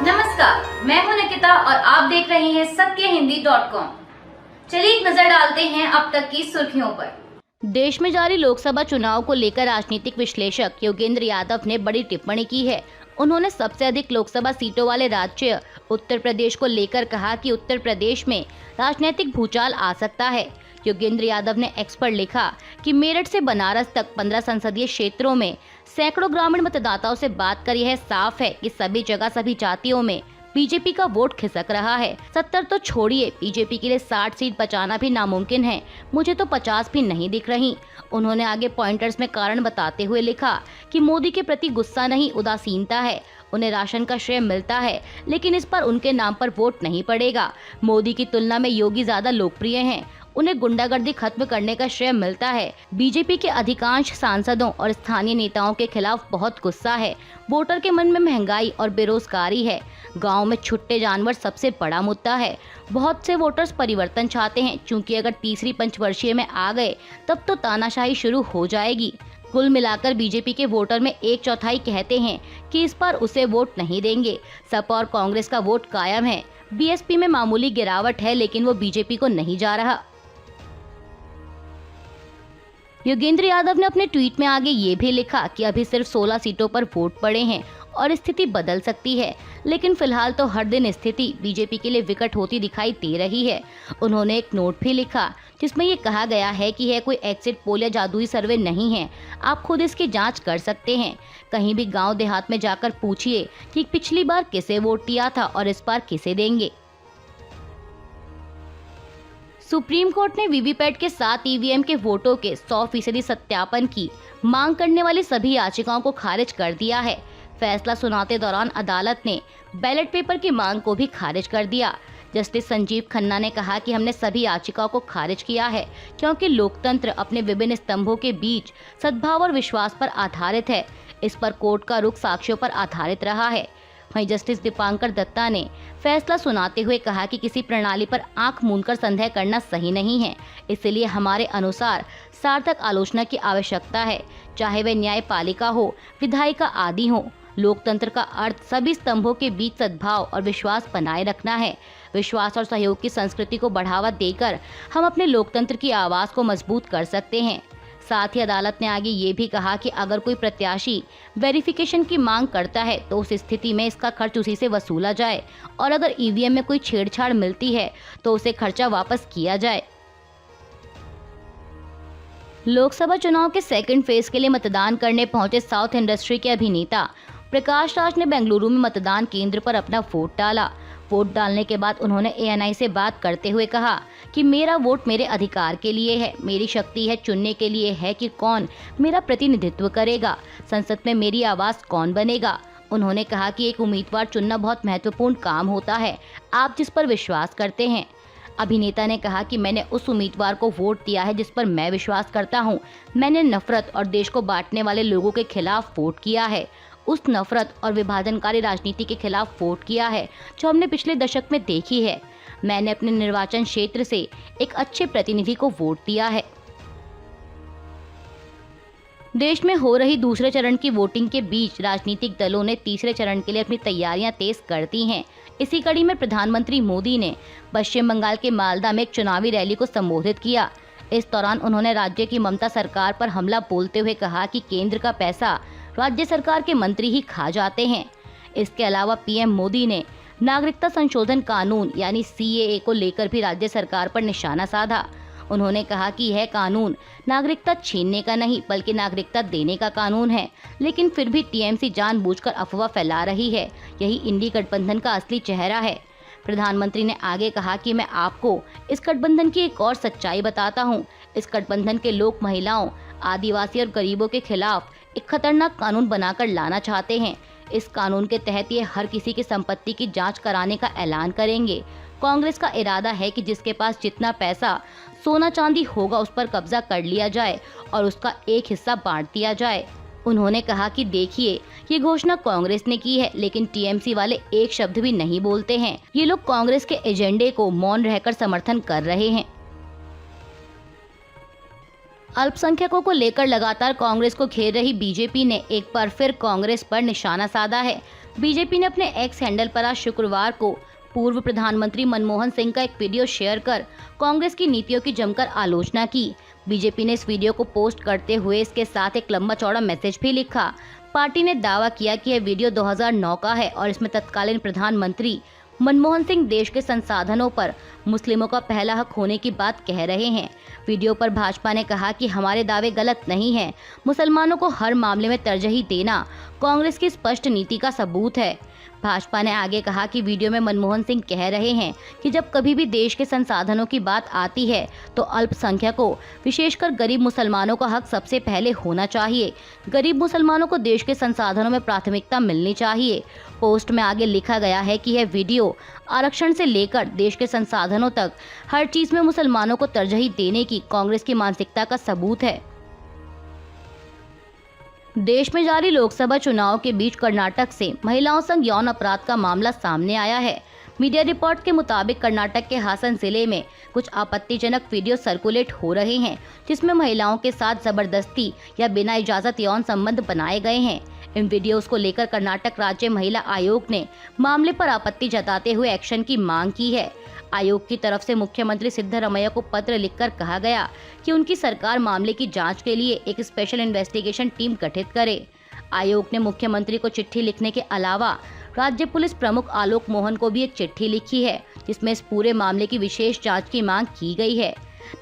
नमस्कार, मैं हूं निकिता और आप देख रहे हैं सत्यहिंदी.com। चलिए एक नजर डालते हैं अब तक की सुर्खियों पर। देश में जारी लोकसभा चुनाव को लेकर राजनीतिक विश्लेषक योगेंद्र यादव ने बड़ी टिप्पणी की है। उन्होंने सबसे अधिक लोकसभा सीटों वाले राज्य उत्तर प्रदेश को लेकर कहा कि उत्तर प्रदेश में राजनीतिक भूचाल आ सकता है। योगेंद्र यादव ने एक्स पर लिखा कि मेरठ से बनारस तक 15 संसदीय क्षेत्रों में सैकड़ों ग्रामीण मतदाताओं से बात कर यह साफ है कि सभी जगह सभी जातियों में बीजेपी का वोट खिसक रहा है। 70 तो छोड़िए, बीजेपी के लिए 60 सीट बचाना भी नामुमकिन है। मुझे तो 50 भी नहीं दिख रही। उन्होंने आगे पॉइंटर्स में कारण बताते हुए लिखा कि मोदी के प्रति गुस्सा नहीं, उदासीनता है। उन्हें राशन का श्रेय मिलता है, लेकिन इस पर उनके नाम पर वोट नहीं पड़ेगा। मोदी की तुलना में योगी ज्यादा लोकप्रिय हैं। उन्हें गुंडागर्दी खत्म करने का श्रेय मिलता है। बीजेपी के अधिकांश सांसदों और स्थानीय नेताओं के खिलाफ बहुत गुस्सा है। वोटर के मन में महंगाई और बेरोजगारी है। गांव में छुट्टे जानवर सबसे बड़ा मुद्दा है। बहुत से वोटर्स परिवर्तन चाहते हैं, क्योंकि अगर तीसरी पंचवर्षीय में आ गए तब तो तानाशाही शुरू हो जाएगी। कुल मिलाकर बीजेपी के वोटर में 1/4 कहते हैं कि इस बार उसे वोट नहीं देंगे। सपा और कांग्रेस का वोट कायम है। बीएसपी में मामूली गिरावट है, लेकिन वो बीजेपी को नहीं जा रहा। योगेंद्र यादव ने अपने ट्वीट में आगे ये भी लिखा कि अभी सिर्फ 16 सीटों पर वोट पड़े हैं और स्थिति बदल सकती है, लेकिन फिलहाल तो हर दिन स्थिति बीजेपी के लिए विकट होती दिखाई दे रही है। उन्होंने एक नोट भी लिखा जिसमें ये कहा गया है कि यह कोई एग्जिट पोल या जादुई सर्वे नहीं है। आप खुद इसकी जांच कर सकते हैं। कहीं भी गांव देहात में जाकर पूछिए कि पिछली बार किसे वोट दिया था और इस बार किसे देंगे। सुप्रीम कोर्ट ने वीवीपैट के 7 ईवीएम के वोटों के 100% सत्यापन की मांग करने वाली सभी याचिकाओं को खारिज कर दिया है। फैसला सुनाते दौरान अदालत ने बैलेट पेपर की मांग को भी खारिज कर दिया। जस्टिस संजीव खन्ना ने कहा कि हमने सभी याचिकाओं को खारिज किया है, क्योंकि लोकतंत्र अपने विभिन्न स्तंभों के बीच सद्भाव और विश्वास पर आधारित है। इस पर कोर्ट का रुख साक्ष्यों पर आधारित रहा है। वहीं जस्टिस दीपांकर दत्ता ने फैसला सुनाते हुए कहा कि किसी प्रणाली पर आंख मूंदकर संदेह करना सही नहीं है। इसलिए हमारे अनुसार सार्थक आलोचना की आवश्यकता है, चाहे वह न्यायपालिका हो, विधायिका आदि हो। लोकतंत्र का अर्थ सभी स्तंभों के बीच सद्भाव और विश्वास बनाए रखना है। विश्वास और सहयोग की संस्कृति को बढ़ावा देकर हम अपने लोकतंत्र की आवाज को मजबूत कर सकते हैं। साथ ही अदालत ने आगे ये भी कहा कि अगर कोई प्रत्याशी वेरिफिकेशन की मांग करता है तो उस स्थिति में इसका खर्च उसी से वसूला जाए, और अगर ईवीएम में कोई छेड़छाड़ मिलती है तो उसे खर्चा वापस किया जाए। लोकसभा चुनाव के सेकंड फेज के लिए मतदान करने पहुंचे साउथ इंडस्ट्री के अभिनेता प्रकाश राज ने बेंगलुरु में मतदान केंद्र पर अपना वोट डाला। वोट डालने के बाद उन्होंने एएनआई से बात करते हुए कहा कि मेरा वोट मेरे अधिकार के लिए है। मेरी शक्ति है चुनने के लिए है कि कौन मेरा प्रतिनिधित्व करेगा, संसद में मेरी आवाज कौन बनेगा। उन्होंने कहा कि एक उम्मीदवार चुनना बहुत महत्वपूर्ण काम होता है, आप जिस पर विश्वास करते हैं। अभिनेता ने कहा कि मैंने उस उम्मीदवार को वोट दिया है जिस पर मैं विश्वास करता हूं। मैंने नफरत और देश को बांटने वाले लोगों के खिलाफ वोट किया है। उस नफरत और विभाजनकारी राजनीति के खिलाफ वोट किया है जो हमने पिछले दशक में देखी है। मैंने अपने निर्वाचन क्षेत्र से एक अच्छे प्रतिनिधि को वोट दिया है। देश में हो रही दूसरे चरण की वोटिंग के बीच राजनीतिक दलों ने तीसरे चरण के लिए अपनी तैयारियां तेज कर दी हैं। इसी कड़ी में प्रधानमंत्री मोदी ने पश्चिम बंगाल के मालदा में एक चुनावी रैली को संबोधित किया। इस दौरान उन्होंने राज्य की ममता सरकार पर हमला बोलते हुए कहा कि केंद्र का पैसा राज्य सरकार के मंत्री ही खा जाते हैं। इसके अलावा पीएम मोदी ने नागरिकता संशोधन कानून यानी सीएए को लेकर भी राज्य सरकार पर निशाना साधा। उन्होंने कहा कि यह कानून नागरिकता छीनने का नहीं बल्कि नागरिकता देने का कानून है, लेकिन फिर भी टीएमसी जानबूझकर अफवाह फैला रही है। यही इंडी गठबंधन का असली चेहरा है। प्रधानमंत्री ने आगे कहा कि मैं आपको इस गठबंधन की एक और सच्चाई बताता हूँ। इस गठबंधन के लोग महिलाओं, आदिवासी और गरीबों के खिलाफ एक खतरनाक कानून बनाकर लाना चाहते हैं। इस कानून के तहत ये हर किसी की संपत्ति की जांच कराने का ऐलान करेंगे। कांग्रेस का इरादा है कि जिसके पास जितना पैसा, सोना चांदी होगा उस पर कब्जा कर लिया जाए और उसका एक हिस्सा बांट दिया जाए। उन्होंने कहा कि देखिए, ये घोषणा कांग्रेस ने की है, लेकिन टीएमसी वाले एक शब्द भी नहीं बोलते हैं। ये लोग कांग्रेस के एजेंडे को मौन रहकर समर्थन कर रहे हैं। अल्पसंख्यकों को लेकर लगातार कांग्रेस को घेर रही बीजेपी ने एक बार फिर कांग्रेस पर निशाना साधा है। बीजेपी ने अपने एक्स हैंडल पर आज शुक्रवार को पूर्व प्रधानमंत्री मनमोहन सिंह का एक वीडियो शेयर कर कांग्रेस की नीतियों की जमकर आलोचना की। बीजेपी ने इस वीडियो को पोस्ट करते हुए इसके साथ एक लंबा चौड़ा मैसेज भी लिखा। पार्टी ने दावा किया कि यह वीडियो 2009 का है और इसमें तत्कालीन प्रधानमंत्री मनमोहन सिंह देश के संसाधनों पर मुस्लिमों का पहला हक होने की बात कह रहे हैं। वीडियो पर भाजपा ने कहा कि हमारे दावे गलत नहीं हैं। मुसलमानों को हर मामले में तरजीह देना कांग्रेस की स्पष्ट नीति का सबूत है। भाजपा ने आगे कहा कि वीडियो में मनमोहन सिंह कह रहे हैं कि जब कभी भी देश के संसाधनों की बात आती है तो अल्पसंख्यकों विशेषकर गरीब मुसलमानों का हक सबसे पहले होना चाहिए। गरीब मुसलमानों को देश के संसाधनों में प्राथमिकता मिलनी चाहिए। पोस्ट में आगे लिखा गया है कि यह वीडियो आरक्षण से लेकर देश के संसाधनों तक हर चीज में मुसलमानों को तरजीह देने की कांग्रेस की मानसिकता का सबूत है। देश में जारी लोकसभा चुनाव के बीच कर्नाटक से महिलाओं संग यौन अपराध का मामला सामने आया है। मीडिया रिपोर्ट के मुताबिक कर्नाटक के हासन जिले में कुछ आपत्तिजनक वीडियो सर्कुलेट हो रहे हैं जिसमें महिलाओं के साथ जबरदस्ती या बिना इजाजत यौन संबंध बनाए गए हैं। इन वीडियोस को लेकर कर्नाटक राज्य महिला आयोग ने मामले पर आपत्ति जताते हुए एक्शन की मांग की है। आयोग की तरफ से मुख्यमंत्री सिद्धरमैया को पत्र लिखकर कहा गया कि उनकी सरकार मामले की जांच के लिए एक स्पेशल इन्वेस्टिगेशन टीम गठित करे। आयोग ने मुख्यमंत्री को चिट्ठी लिखने के अलावा राज्य पुलिस प्रमुख आलोक मोहन को भी एक चिट्ठी लिखी है जिसमें इस पूरे मामले की विशेष जांच की मांग की गई है।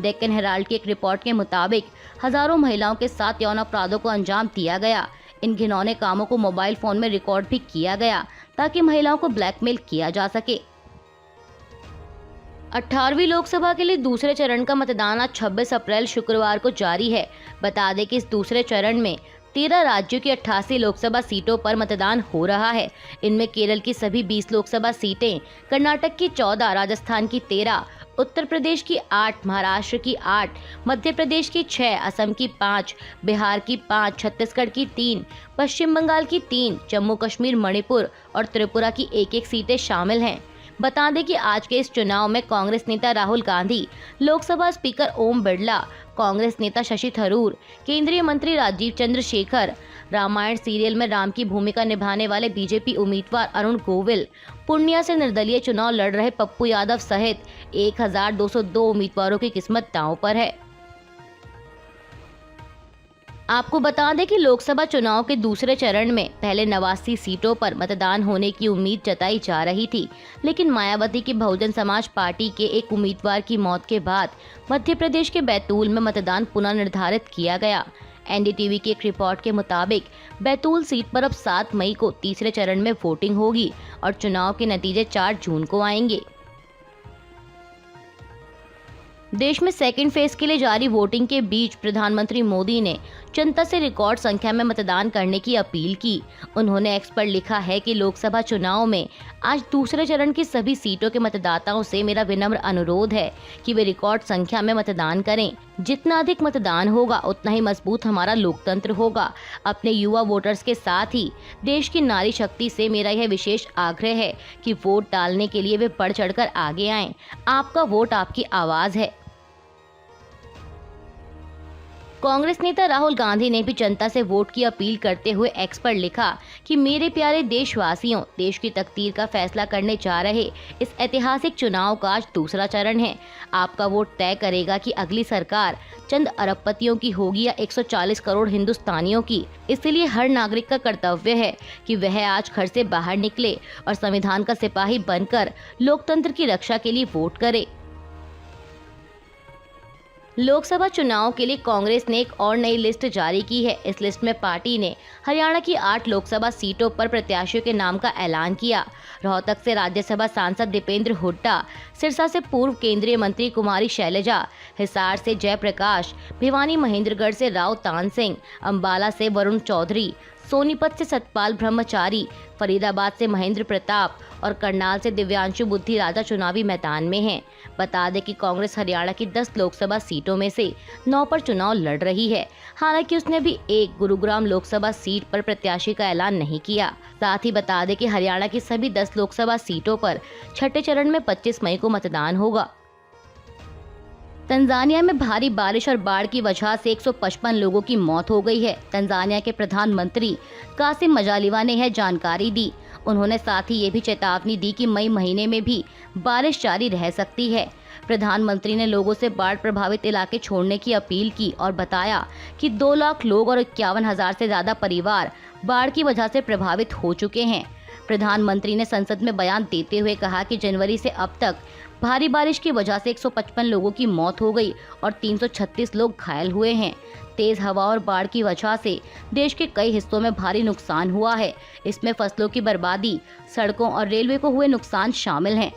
डेक्कन हेराल्ड की एक रिपोर्ट के मुताबिक हजारों महिलाओं के साथ यौन अपराधों को अंजाम दिया गया। इन घिनौने कामों को मोबाइल फोन में रिकॉर्ड भी किया गया ताकि महिलाओं को ब्लैकमेल किया जा सके। 18वीं लोकसभा के लिए दूसरे चरण का मतदान आज 26 अप्रैल शुक्रवार को जारी है। बता दें कि इस दूसरे चरण में 13 राज्यों की 88 लोकसभा सीटों पर मतदान हो रहा है। इनमें केरल की सभी 20 लोकसभा सीटें, कर्नाटक की 14, राजस्थान की 13, उत्तर प्रदेश की 8, महाराष्ट्र की 8, मध्य प्रदेश की 6, असम की 5, बिहार की 5, छत्तीसगढ़ की 3, पश्चिम बंगाल की 3, जम्मू कश्मीर, मणिपुर और त्रिपुरा की 1-1 सीटें शामिल हैं। बता दें कि आज के इस चुनाव में कांग्रेस नेता राहुल गांधी, लोकसभा स्पीकर ओम बिरला, कांग्रेस नेता शशि थरूर, केंद्रीय मंत्री राजीव चंद्रशेखर, रामायण सीरियल में राम की भूमिका निभाने वाले बीजेपी उम्मीदवार अरुण गोविल, पूर्णिया से निर्दलीय चुनाव लड़ रहे पप्पू यादव सहित 1202 उम्मीदवारों की किस्मत दांव पर है। आपको बता दें कि लोकसभा चुनाव के दूसरे चरण में पहले 89 सीटों पर मतदान होने की उम्मीद जताई जा रही थी, लेकिन मायावती की बहुजन समाज पार्टी के एक उम्मीदवार की मौत के बाद मध्य प्रदेश के बैतूल में मतदान पुनः निर्धारित किया गया। एनडीटीवी की एक रिपोर्ट के मुताबिक बैतूल सीट पर अब 7 मई को तीसरे चरण में वोटिंग होगी और चुनाव के नतीजे 4 जून को आएंगे। देश में सेकेंड फेज के लिए जारी वोटिंग के बीच प्रधानमंत्री मोदी ने जनता से रिकॉर्ड संख्या में मतदान करने की अपील की। उन्होंने एक्स पर लिखा है कि लोकसभा चुनाव में आज दूसरे चरण की सभी सीटों के मतदाताओं से मेरा विनम्र अनुरोध है कि वे रिकॉर्ड संख्या में मतदान करें। जितना अधिक मतदान होगा उतना ही मजबूत हमारा लोकतंत्र होगा। अपने युवा वोटर्स के साथ ही देश की नारी शक्ति से मेरा यह विशेष आग्रह है कि वोट डालने के लिए वे बढ़ चढ़कर आगे आएं। आपका वोट आपकी आवाज है। कांग्रेस नेता राहुल गांधी ने भी जनता से वोट की अपील करते हुए एक्स पर लिखा कि मेरे प्यारे देशवासियों, देश की तकदीर का फैसला करने जा रहे इस ऐतिहासिक चुनाव का आज दूसरा चरण है। आपका वोट तय करेगा कि अगली सरकार चंद अरबपतियों की होगी या 140 करोड़ हिंदुस्तानियों की। इसलिए हर नागरिक का कर्तव्य है कि वह आज घर से बाहर निकले और संविधान का सिपाही बनकर लोकतंत्र की रक्षा के लिए वोट करे। लोकसभा चुनाव के लिए कांग्रेस ने एक और नई लिस्ट जारी की है। इस लिस्ट में पार्टी ने हरियाणा की 8 लोकसभा सीटों पर प्रत्याशियों के नाम का ऐलान किया। रोहतक से राज्यसभा सांसद दीपेंद्र हुड्डा, सिरसा से पूर्व केंद्रीय मंत्री कुमारी शैलजा, हिसार से जयप्रकाश, भिवानी महेंद्रगढ़ से राव तान सिंह, अंबाला से वरुण चौधरी, सोनीपत से सतपाल ब्रह्मचारी, फरीदाबाद से महेंद्र प्रताप और करनाल से दिव्यांशु बुद्धि राजा चुनावी मैदान में हैं। बता दें कि कांग्रेस हरियाणा की 10 लोकसभा सीटों में से 9 पर चुनाव लड़ रही है। हालांकि उसने भी एक गुरुग्राम लोकसभा सीट पर प्रत्याशी का ऐलान नहीं किया। साथ ही बता दें कि हरियाणा की सभी 10 लोकसभा सीटों पर छठे चरण में 25 मई को मतदान होगा। तंजानिया में भारी बारिश और बाढ़ की वजह से 155 लोगों की मौत हो गई है। तंजानिया के प्रधानमंत्री कासिम मजालिवा ने यह जानकारी दी। उन्होंने साथ ही ये भी चेतावनी दी कि मई महीने में भी बारिश जारी रह सकती है। प्रधानमंत्री ने लोगों से बाढ़ प्रभावित इलाके छोड़ने की अपील की और बताया कि 2 लाख लोग और 51,000 से ज्यादा परिवार बाढ़ की वजह से प्रभावित हो चुके हैं। प्रधानमंत्री ने संसद में बयान देते हुए कहा कि जनवरी से अब तक भारी बारिश की वजह से 155 लोगों की मौत हो गई और 336 लोग घायल हुए हैं। तेज हवा और बाढ़ की वजह से देश के कई हिस्सों में भारी नुकसान हुआ है। इसमें फसलों की बर्बादी, सड़कों और रेलवे को हुए नुकसान शामिल हैं।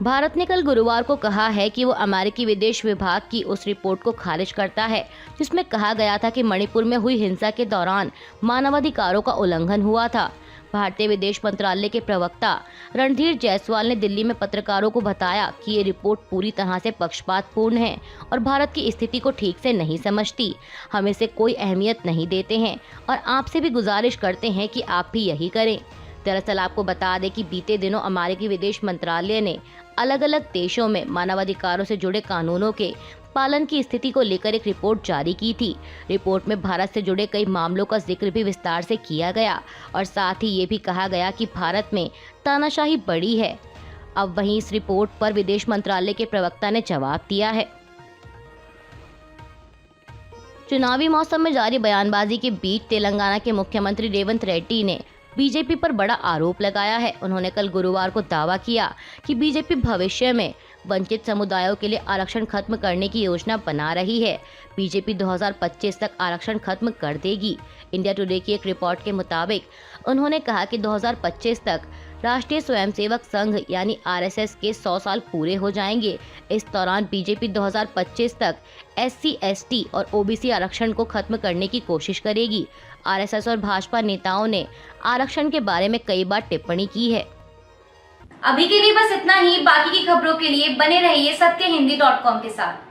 भारत ने कल गुरुवार को कहा है कि वो अमेरिकी विदेश विभाग की उस रिपोर्ट को खारिज करता है जिसमें कहा गया था कि मणिपुर में हुई हिंसा के दौरान मानवाधिकारों का उल्लंघन हुआ था। भारतीय विदेश मंत्रालय के प्रवक्ता रणधीर जायसवाल ने दिल्ली में पत्रकारों को बताया कि ये रिपोर्ट पूरी तरह से पक्षपातपूर्ण है और भारत की स्थिति को ठीक से नहीं समझती। हम इसे कोई अहमियत नहीं देते हैं और आपसे भी गुजारिश करते हैं कि आप भी यही करें। दरअसल आपको बता दें कि बीते दिनों अमेरिकी विदेश मंत्रालय ने अलग अलग देशों में मानवाधिकारों से जुड़े कानूनों के पालन की स्थिति को लेकर एक रिपोर्ट जारी की थी। रिपोर्ट में भारत से जुड़े कई मामलों का जिक्र भी विस्तार से किया गया और साथ ही ये भी कहा गया कि भारत में तानाशाही बढ़ी है। अब वहीं इस रिपोर्ट पर विदेश मंत्रालय के प्रवक्ता ने जवाब दिया है। चुनावी मौसम में जारी बयानबाजी के बीच तेलंगाना के मुख्यमंत्री रेवंत रेड्डी ने बीजेपी पर बड़ा आरोप लगाया है। उन्होंने कल गुरुवार को दावा किया कि बीजेपी भविष्य में वंचित समुदायों के लिए आरक्षण खत्म करने की योजना बना रही है। बीजेपी 2025 तक आरक्षण खत्म कर देगी। इंडिया टुडे की एक रिपोर्ट के मुताबिक उन्होंने कहा कि 2025 तक राष्ट्रीय स्वयंसेवक संघ यानी आरएसएस के 100 साल पूरे हो जाएंगे। इस दौरान बीजेपी 2025 तक एससी, एसटी और ओबीसी आरक्षण को खत्म करने की कोशिश करेगी। आरएसएस और भाजपा नेताओं ने आरक्षण के बारे में कई बार टिप्पणी की है। अभी के लिए बस इतना ही। बाकी की खबरों के लिए बने रहिए सत्यहिंदी.com के साथ।